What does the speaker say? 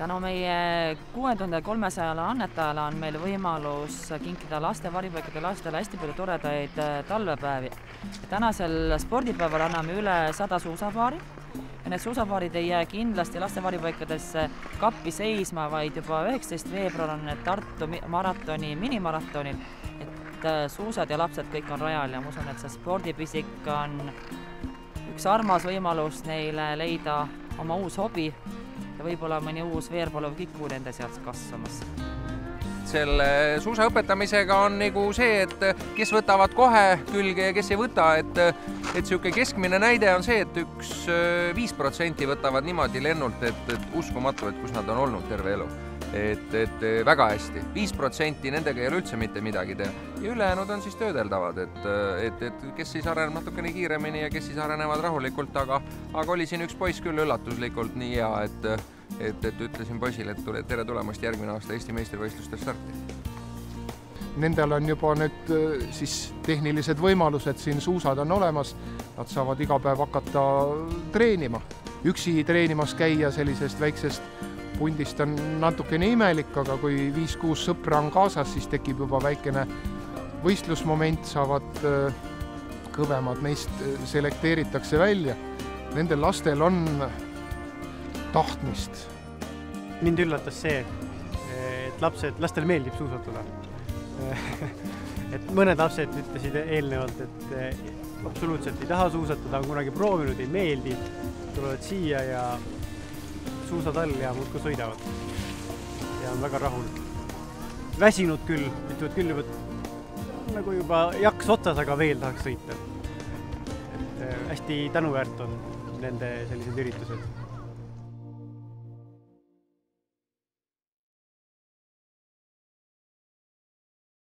Tänu meie 6300 annetajale on meil võimalus kinkida laste varipaikade lastele hästi palju toredaid talvepäevi. Tänasel spordipäeval anname üle 100 suusapaari. Ja need suusapaarid ei jää kindlasti laste varipaikadesse kappi seisma, vaid juba 19. veebruar on need Tartu maratoni minimaratonil. Et suusad ja lapsed kõik on rajal ja ma usun, et see spordipisik on üks armas võimalus neile leida oma uus hobi ja võib-olla mõni uus veerpalev kiku nende sealt kasvamas. Selle suusa õpetamisega on nagu see, et kes võtavad kohe külge ja kes ei võta, et siuke keskmine näide on see, et 5% võtavad niimoodi lennult, et uskumatu, et kus nad on olnud terve elu. Et väga hästi. 5% nendega ei ole üldse mitte midagi teha. Ja ülejäänud on siis töödeldavad, et kes siis areneb natukene kiiremini ja kes siis arenevad rahulikult, aga oli siin üks poiss küll üllatuslikult nii hea, et ütlesin poisile, et tere tulemast järgmine aasta Eesti meistrivõistlustel starti. Nendel on juba nüüd siis tehnilised võimalused, siin suusad on olemas, nad saavad iga päev hakata treenima. Üksi treenimas käia sellisest väiksest pundist on natukene imelik, aga kui 5-6 sõpra on kaasas, siis tekib juba väikene võistlusmoment, saavad kõvemad neist selekteeritakse välja. Nendel lastel on tahtmist. Mind üllatas see, et lastel meeldib suusatada. Et mõned lapsed ütlesid eelnevalt, et absoluutselt ei taha suusatada, on kunagi proovinud, ei meeldi, tulevad siia ja suusatall ja muudkui sõidavad. Ja on väga rahul. Väsinud küll, ütlevad küll nagu juba jaks otsas, aga veel tahaks sõita. Et hästi tänuväärt on nende sellised üritused.